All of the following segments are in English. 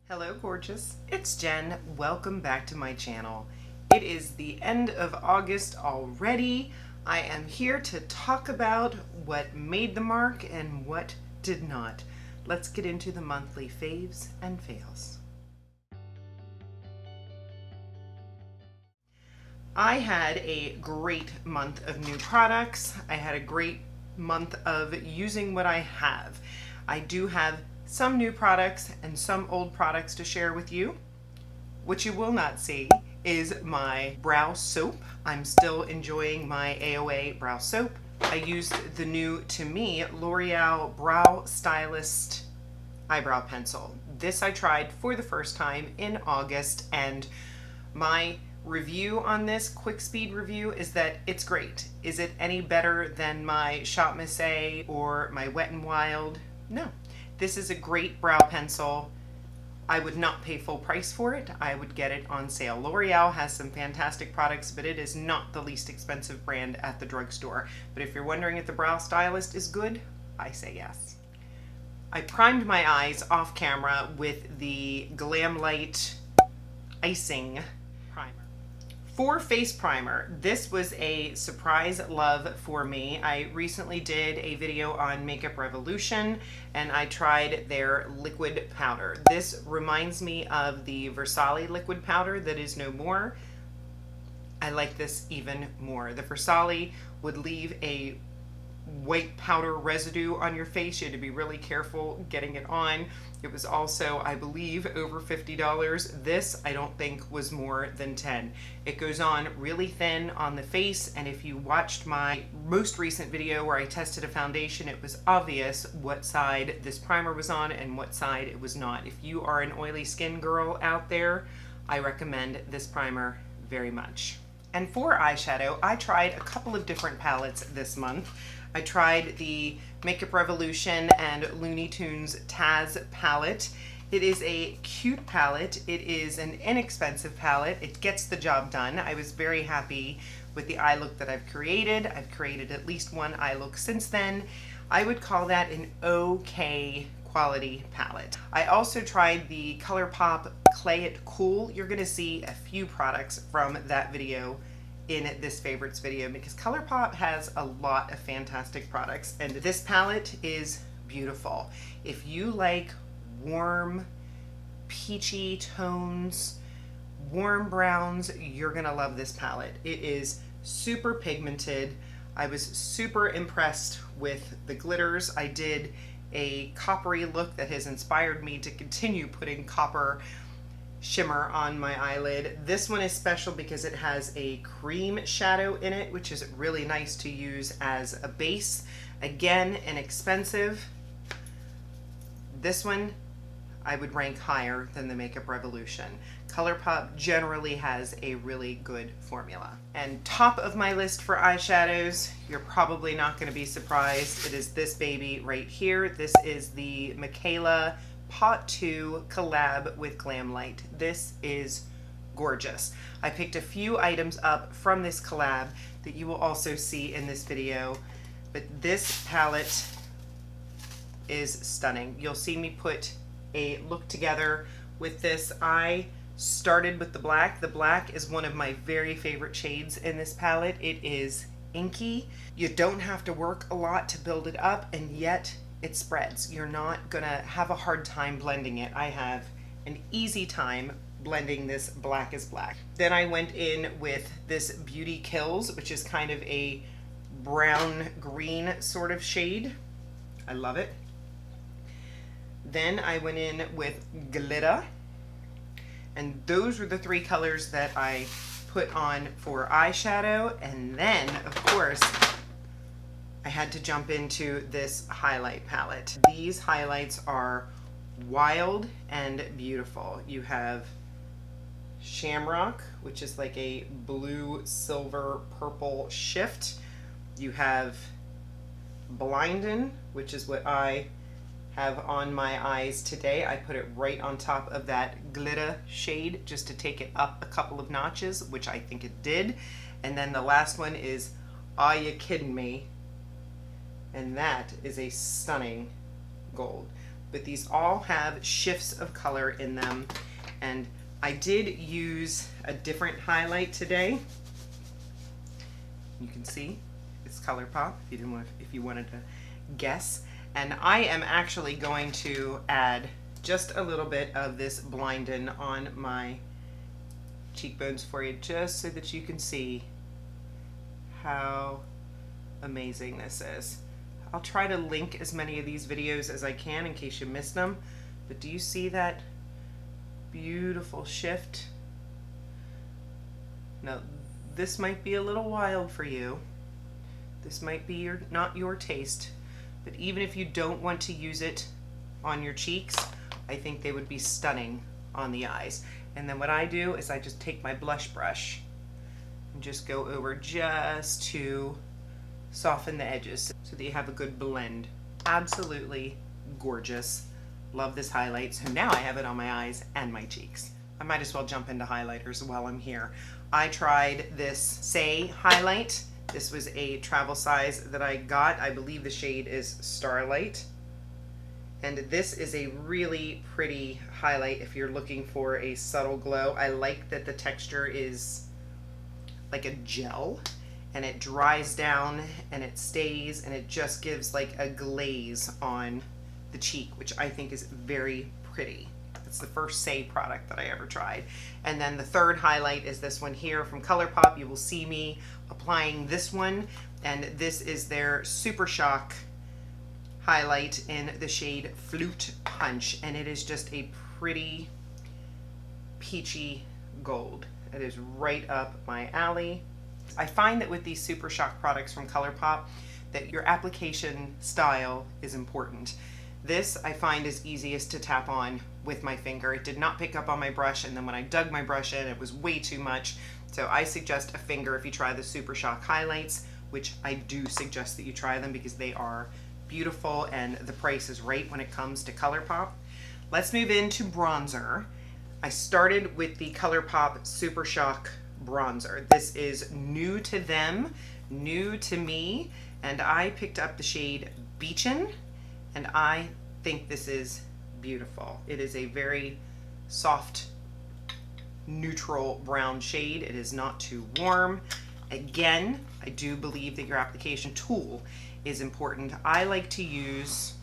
Hello gorgeous, it's Jen. Welcome back to my channel. It is the end of August already. I am here to talk about what made the mark and what did not. Let's get into the monthly faves and fails. I had a great month of new products. I had a great month of using what I have. I do have some new products and some old products to share with you. What you will not see is my brow soap. I'm still enjoying my AOA brow soap. I used the new, to me, L'Oreal Brow Stylist eyebrow pencil. This I tried for the first time in August, and my review on this, quick speed review, is that it's great. Is it any better than my Shop Miss A or my Wet n Wild? No. This is a great brow pencil. I would not pay full price for it. I would get it on sale. L'Oreal has some fantastic products, but it is not the least expensive brand at the drugstore. But if you're wondering if the Brow Stylist is good, I say yes. I primed my eyes off camera with the Glamlite Eye-Cing primer. For face primer, this was a surprise love for me. I recently did a video on Makeup Revolution and I tried their liquid powder. This reminds me of the Versailles liquid powder that is no more. I like this even more. The Versailles would leave a white powder residue on your face. You had to be really careful getting it on. It was also, I believe, over $50. This, I don't think, was more than 10. It goes on really thin on the face, and if you watched my most recent video where I tested a foundation, it was obvious what side this primer was on and what side it was not. If you are an oily skin girl out there, I recommend this primer very much. And for eyeshadow, I tried a couple of different palettes this month. I tried the Makeup Revolution and Looney Tunes Taz palette. It is a cute palette. It is an inexpensive palette. It gets the job done. I was very happy with the eye look that I've created. I've created at least one eye look since then. I would call that an okay quality palette. I also tried the Colourpop Clay It Cool. You're gonna see a few products from that video in this favorites video because Colourpop has a lot of fantastic products, and this palette is beautiful. If you like warm, peachy tones, warm browns, you're gonna love this palette. It is super pigmented. I was super impressed with the glitters. I did a coppery look that has inspired me to continue putting copper shimmer on my eyelid. This one is special because it has a cream shadow in it, which is really nice to use as a base. Again, inexpensive. This one I would rank higher than the Makeup Revolution. Colourpop generally has a really good formula. And top of my list for eyeshadows, you're probably not going to be surprised. It is this baby right here. This is the Mikayla Paht 2 collab with Glamlite. This is gorgeous. I picked a few items up from this collab that you will also see in this video, but this palette is stunning. You'll see me put a look together with this. I started with the black. The black is one of my very favorite shades in this palette. It is inky. You don't have to work a lot to build it up, and yet it spreads. You're not gonna have a hard time blending it. I have an easy time blending this black as black. Then I went in with this Beauty Kills, which is kind of a brown green sort of shade. I love it. Then I went in with Glitter, and those were the three colors that I put on for eyeshadow. And then, of course, I had to jump into this highlight palette. These highlights are wild and beautiful. You have Shamrock, which is like a blue, silver, purple shift. You have Blindin', which is what I have on my eyes today. I put it right on top of that glitter shade just to take it up a couple of notches, which I think it did. And then the last one is Are You Kidding Me? And that is a stunning gold. but these all have shifts of color in them. And I did use a different highlight today. You can see it's Colourpop if you wanted to guess. And I am actually going to add just a little bit of this Blindin' on my cheekbones for you, just so that you can see how amazing this is. I'll try to link as many of these videos as I can in case you missed them, but do you see that beautiful shift? Now, this might be a little wild for you. This might be not your taste, but even if you don't want to use it on your cheeks, I think they would be stunning on the eyes. And then what I do is I just take my blush brush and just go over just to soften the edges so that you have a good blend. Absolutely gorgeous. Love this highlight. So now I have it on my eyes and my cheeks. I might as well jump into highlighters while I'm here. I tried this Saie highlight. This was a travel size that I got. I believe the shade is Starlight. And this is a really pretty highlight if you're looking for a subtle glow. I like that the texture is like a gel, and it dries down and it stays, and it just gives like a glaze on the cheek, which I think is very pretty. It's the first Saie product that I ever tried. And then the third highlight is this one here from Colourpop. You will see me applying this one, and this is their Super Shock highlight in the shade Flute Punch, and it is just a pretty peachy gold. It is right up my alley. I find that with these Super Shock products from Colourpop that your application style is important. This I find is easiest to tap on with my finger. It did not pick up on my brush, and then when I dug my brush in, it was way too much. So I suggest a finger if you try the Super Shock highlights, which I do suggest that you try them because they are beautiful and the price is right when it comes to Colourpop. Let's move into bronzer. I started with the Colourpop Super Shock bronzer. This is new to them, new to me, and I picked up the shade Beachin, and I think this is beautiful. It is a very soft, neutral brown shade. It is not too warm. Again, I do believe that your application tool is important. I like to use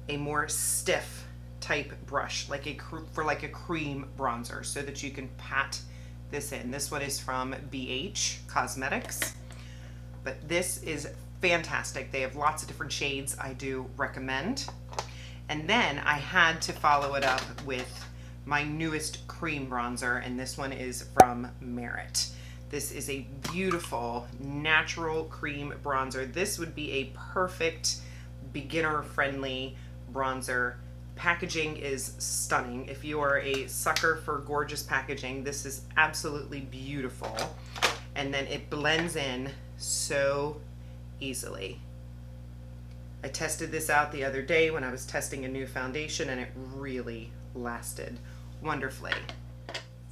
a more stiff type brush, like for like a cream bronzer, so that you can pat this in. This one is from BH Cosmetics, but this is fantastic. They have lots of different shades. I do recommend. And then I had to follow it up with my newest cream bronzer, and this one is from Merit. This is a beautiful natural cream bronzer. This would be a perfect beginner-friendly bronzer. Packaging is stunning. If you are a sucker for gorgeous packaging, this is absolutely beautiful. And then it blends in so easily. I tested this out the other day when I was testing a new foundation, and it really lasted wonderfully.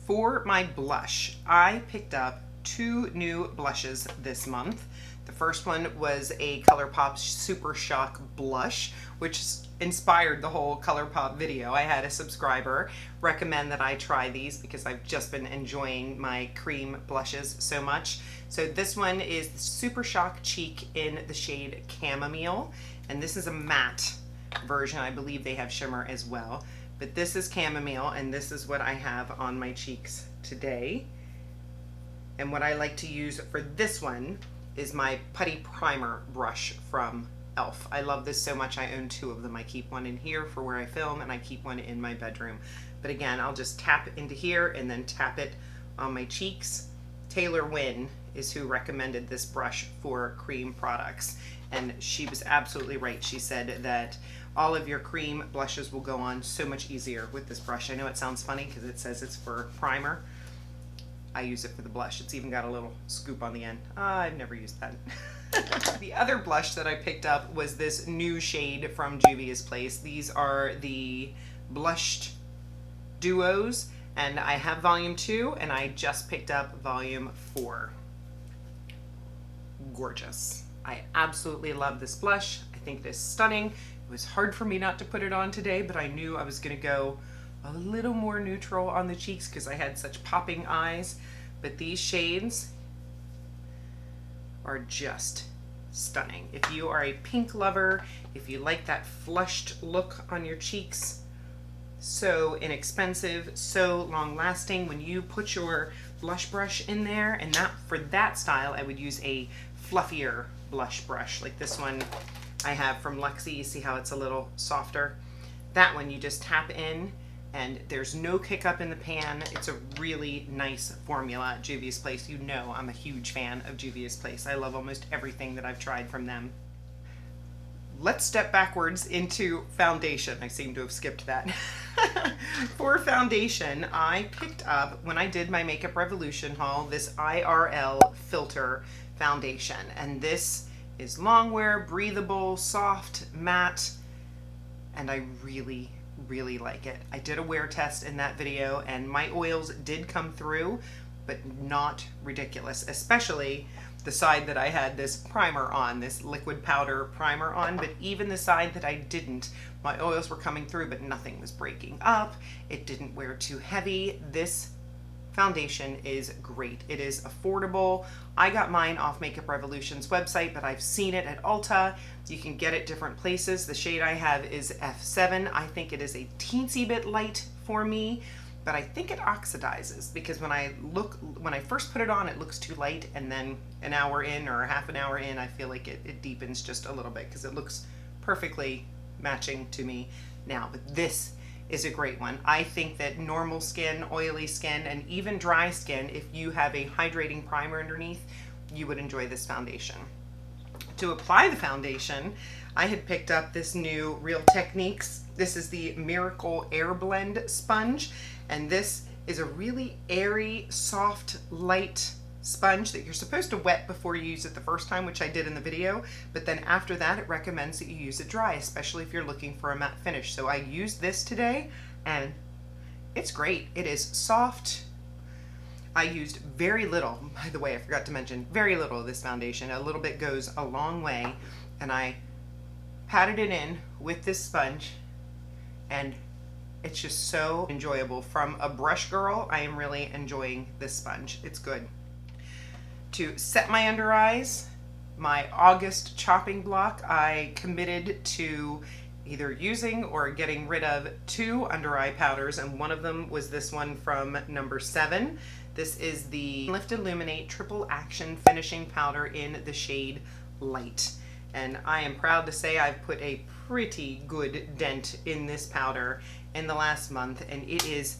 For my blush, I picked up 2 new blushes this month. The first one was a Colourpop Super Shock blush, which inspired the whole Colourpop video. I had a subscriber recommend that I try these because I've just been enjoying my cream blushes so much. So this one is the Super Shock Cheek in the shade Chamomile, and this is a matte version. I believe they have shimmer as well, but this is Chamomile, and this is what I have on my cheeks today. And what I like to use for this one is my putty primer brush from e.l.f. I love this so much. I own 2 of them. I keep one in here for where I film, and I keep one in my bedroom. But again, I'll just tap into here and then tap it on my cheeks. Taylor Wynn is who recommended this brush for cream products, and she was absolutely right. She said that all of your cream blushes will go on so much easier with this brush. I know it sounds funny because it says it's for primer. I use it for the blush. It's even got a little scoop on the end. I've never used that. The other blush that I picked up was this new shade from Juvia's Place. These are the blushed duos, and I have volume 2, and I just picked up volume 4. Gorgeous. I absolutely love this blush. I think it is stunning. It was hard for me not to put it on today, but I knew I was going to go a little more neutral on the cheeks because I had such popping eyes. But these shades are just stunning. If you are a pink lover, if you like that flushed look on your cheeks, so inexpensive, so long lasting. When you put your blush brush in there, and that for that style I would use a fluffier blush brush like this one I have from Luxie. You see how it's a little softer? That one you just tap in and there's no kick up in the pan. It's a really nice formula at Juvia's Place. You know I'm a huge fan of Juvia's Place. I love almost everything that I've tried from them. Let's step backwards into foundation. I seem to have skipped that. For foundation, I picked up, when I did my Makeup Revolution haul, this IRL Filter foundation. And this is Longwear, breathable, soft, matte, and I really like it. I did a wear test in that video and my oils did come through, but not ridiculous, especially the side that I had this primer on, this liquid powder primer on, but even the side that I didn't, my oils were coming through, but nothing was breaking up. It didn't wear too heavy. This foundation is great. It is affordable. I got mine off Makeup Revolution's website, but I've seen it at Ulta. You can get it different places. The shade I have is F7. I think it is a teensy bit light for me, but I think it oxidizes because when I first put it on, it looks too light, and then an hour in or half an hour in, I feel like it deepens just a little bit because it looks perfectly matching to me now. But this is a great one. I think that normal skin, oily skin, and even dry skin, if you have a hydrating primer underneath, you would enjoy this foundation. To apply the foundation, I had picked up this new Real Techniques. This is the Miracle Air Blend sponge, and this is a really airy, soft, light sponge that you're supposed to wet before you use it the first time, which I did in the video, but then after that it recommends that you use it dry, especially if you're looking for a matte finish. So I used this today and it's great. It is soft. I used very little, by the way, I forgot to mention, very little of this foundation. A little bit goes a long way, and I patted it in with this sponge and it's just so enjoyable. From a brush girl, I am really enjoying this sponge. It's good. To set my under eyes, my August chopping block, I committed to either using or getting rid of 2 under eye powders, and one of them was this one from number 7. This is the Lift Illuminate Triple Action Finishing Powder in the shade Light. And I am proud to say I've put a pretty good dent in this powder in the last month, and it is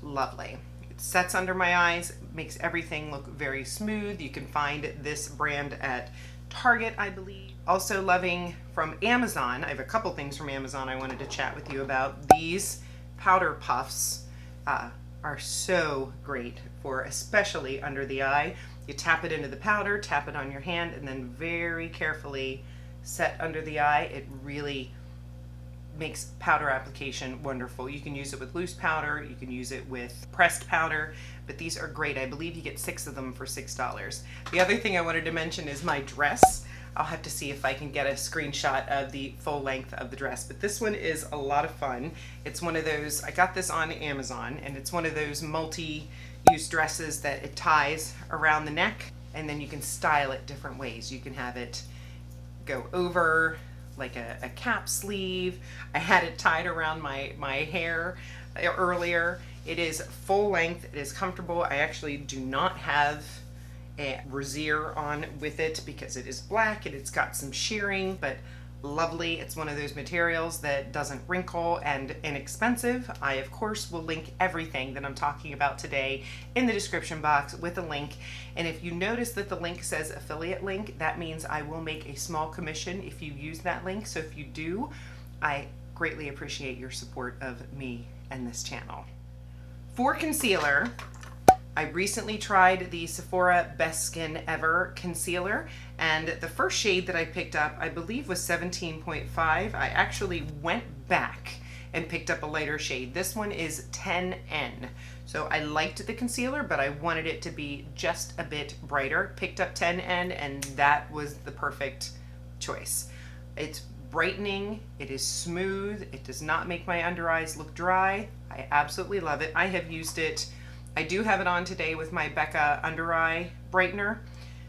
lovely. It sets under my eyes, makes everything look very smooth. You can find this brand at Target, I believe. Also loving from Amazon. I have a couple things from Amazon I wanted to chat with you about. These powder puffs are so great for especially under the eye. You tap it into the powder, tap it on your hand, and then very carefully set under the eye. It really makes powder application wonderful. You can use it with loose powder, you can use it with pressed powder, but these are great. I believe you get 6 of them for $6. The other thing I wanted to mention is my dress. I'll have to see if I can get a screenshot of the full length of the dress, but this one is a lot of fun. It's one of those, I got this on Amazon, and it's one of those multi-use dresses that it ties around the neck, and then you can style it different ways. You can have it go over like a cap sleeve. I had it tied around my hair earlier. It is full length, it is comfortable. I actually do not have a brassiere on with it because it is black and it's got some shearing, but lovely. It's one of those materials that doesn't wrinkle and inexpensive. I of course will link everything that I'm talking about today in the description box with a link, and if you notice that the link says affiliate link, that means I will make a small commission if you use that link. So if you do, I greatly appreciate your support of me and this channel. For concealer, I recently tried the Sephora Best Skin Ever concealer, and the first shade that I picked up I believe was 17.5. I actually went back and picked up a lighter shade. This one is 10N. So I liked the concealer, but I wanted it to be just a bit brighter. Picked up 10N, and that was the perfect choice. It's brightening, it is smooth, it does not make my under eyes look dry. I absolutely love it. I have used it, I do have it on today with my Becca under eye brightener,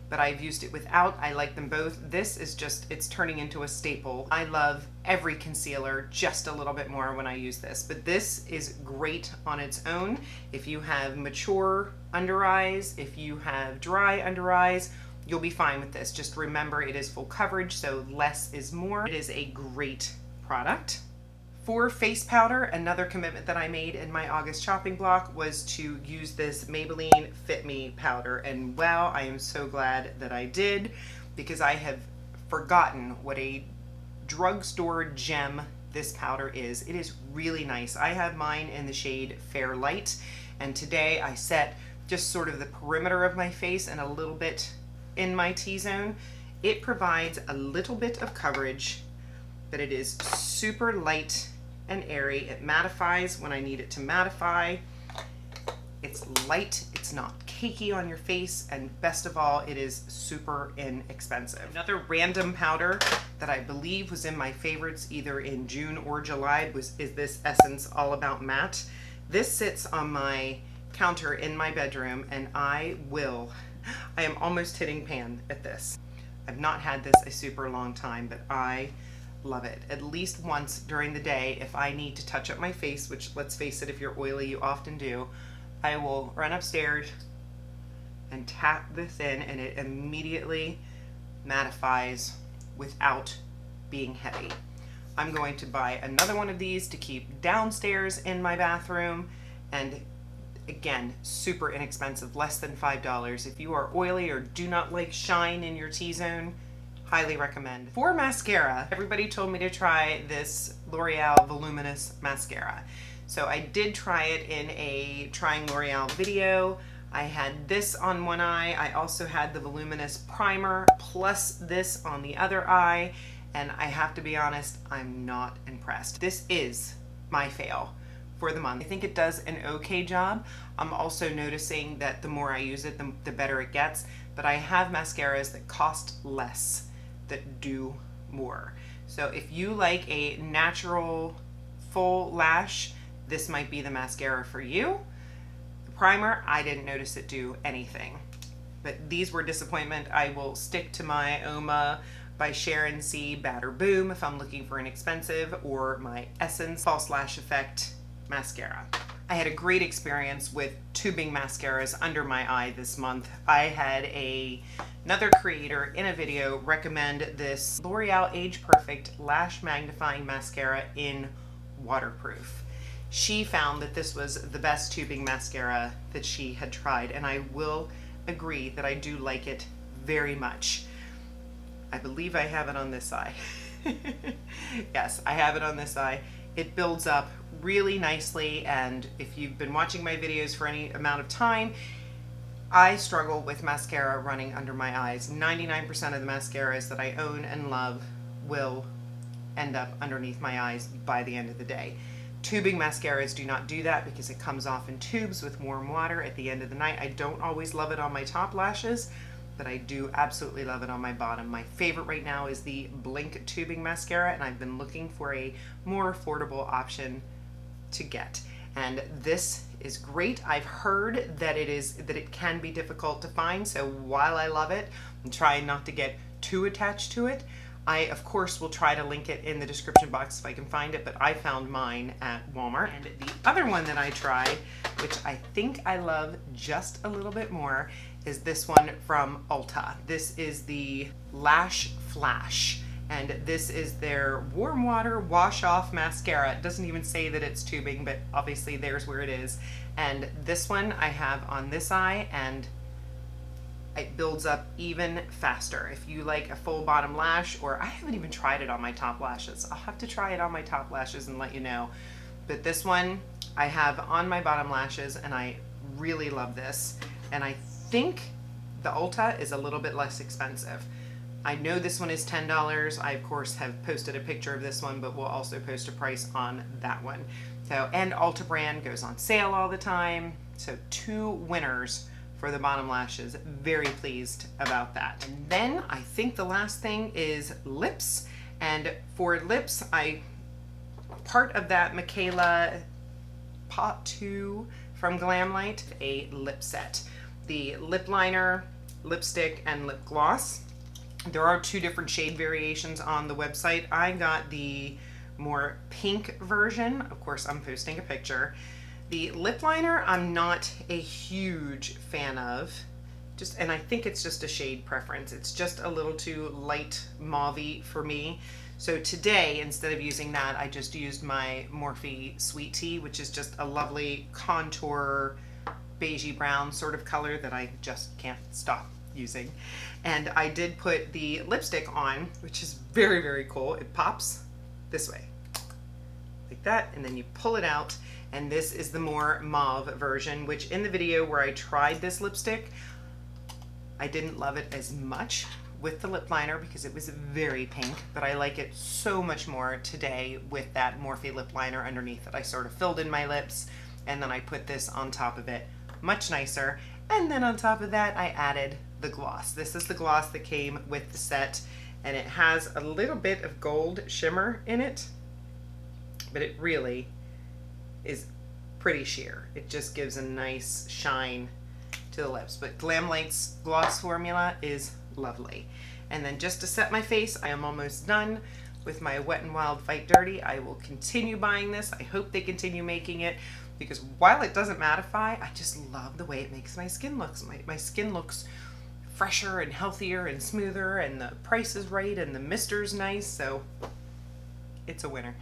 but I've used it without. I like them both. This is just, it's turning into a staple. I love every concealer just a little bit more when I use this, but this is great on its own. If you have mature under eyes, if you have dry under eyes, you'll be fine with this. Just remember it is full coverage, so less is more. It is a great product. For face powder, another commitment that I made in my August shopping block was to use this Maybelline Fit Me Powder. And wow, I am so glad that I did, because I have forgotten what a drugstore gem this powder is. It is really nice. I have mine in the shade Fair Light, and today I set just sort of the perimeter of my face and a little bit in my T-zone. It provides a little bit of coverage, but it is super light and airy. It mattifies when I need it to mattify. It's light, it's not cakey on your face, and best of all, it is super inexpensive. Another random powder that I believe was in my favorites either in June or July is this Essence All About Matte. This sits on my counter in my bedroom, and I am almost hitting pan at this. I've not had this a super long time, but I love it. At least once during the day, if I need to touch up my face, which let's face it, if you're oily, you often do, I will run upstairs and tap this in, and it immediately mattifies without being heavy. I'm going to buy another one of these to keep downstairs in my bathroom, and again, super inexpensive, less than $5. If you are oily or do not like shine in your T-zone, highly recommend. For mascara, everybody told me to try this L'Oreal Voluminous Mascara. So I did try it in a trying L'Oreal video. I had this on one eye. I also had the Voluminous Primer plus this on the other eye. And I have to be honest, I'm not impressed. This is my fail for the month. I think it does an okay job. I'm also noticing that the more I use it, the better it gets. But I have mascaras that cost less, that do more. So if you like a natural full lash, this might be the mascara for you. The primer, I didn't notice it do anything. But these were disappointment. I will stick to my Oma by Sharon C Batter Boom if I'm looking for inexpensive, or my Essence False Lash Effect mascara. I had a great experience with tubing mascaras under my eye this month. I had another creator in a video recommend this L'Oreal Age Perfect Lash Magnifying Mascara in waterproof. She found that this was the best tubing mascara that she had tried, and I will agree that I do like it very much. I believe I have it on this eye. Yes, I have it on this eye. It builds up really nicely, and if you've been watching my videos for any amount of time, I struggle with mascara running under my eyes. 99% of the mascaras that I own and love will end up underneath my eyes by the end of the day. Tubing mascaras do not do that because it comes off in tubes with warm water at the end of the night. I don't always love it on my top lashes, but I do absolutely love it on my bottom. My favorite right now is the Blink tubing mascara, and I've been looking for a more affordable option to get. And this is great. I've heard that it can be difficult to find, so while I love it, I'm trying not to get too attached to it. I, of course, will try to link it in the description box if I can find it, but I found mine at Walmart. And the other one that I tried, which I think I love just a little bit more, is this one from Ulta. This is the Lash Flash, and this is their warm water wash off mascara. It doesn't even say that it's tubing, but obviously there's where it is. And this one I have on this eye, and it builds up even faster. If you like a full bottom lash, or I haven't even tried it on my top lashes. I'll have to try it on my top lashes and let you know. But this one I have on my bottom lashes, and I really love this. And I think the Ulta is a little bit less expensive. I know this one is $10. I of course have posted a picture of this one, but we'll also post a price on that one. So, and Ulta brand goes on sale all the time. So 2 winners for the bottom lashes. Very pleased about that. And then I think the last thing is lips. And for lips, part of that Mikayla Paht 2 from Glamlite, a lip set. The lip liner, lipstick, and lip gloss. There are 2 different shade variations on the website. I got the more pink version. Of course, I'm posting a picture. The lip liner, I'm not a huge fan of. And I think it's just a shade preference. It's just a little too light mauve-y for me. So today, instead of using that, I just used my Morphe Sweet Tea, which is just a lovely contour beigey brown sort of color that I just can't stop using. And I did put the lipstick on, which is very, very cool. It pops this way, like that, and then you pull it out, and this is the more mauve version, which in the video where I tried this lipstick, I didn't love it as much with the lip liner because it was very pink, but I like it so much more today with that Morphe lip liner underneath that I sort of filled in my lips, and then I put this on top of it, much nicer. And then on top of that, I added the gloss. This is the gloss that came with the set, and it has a little bit of gold shimmer in it, but it really is pretty sheer. It just gives a nice shine to the lips. But Glamlite's gloss formula is lovely. And then just to set my face, I am almost done with my Wet n Wild Fight Dirty. I will continue buying this. I hope they continue making it, because while it doesn't mattify, I just love the way it makes my skin look. My skin looks fresher and healthier and smoother, and the price is right, and the mister's nice, so it's a winner.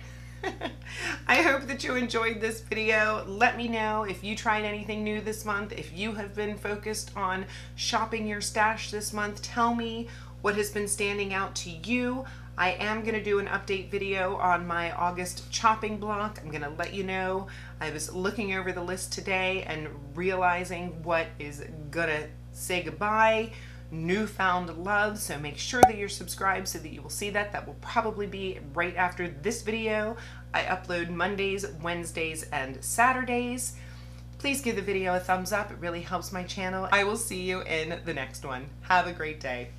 I hope that you enjoyed this video. Let me know if you tried anything new this month, if you have been focused on shopping your stash this month. Tell me what has been standing out to you. I am going to do an update video on my August chopping block. I'm going to let you know. I was looking over the list today and realizing what is going to say goodbye, newfound love, so make sure that you're subscribed so that you will see that. That will probably be right after this video. I upload Mondays, Wednesdays, and Saturdays. Please give the video a thumbs up. It really helps my channel. I will see you in the next one. Have a great day.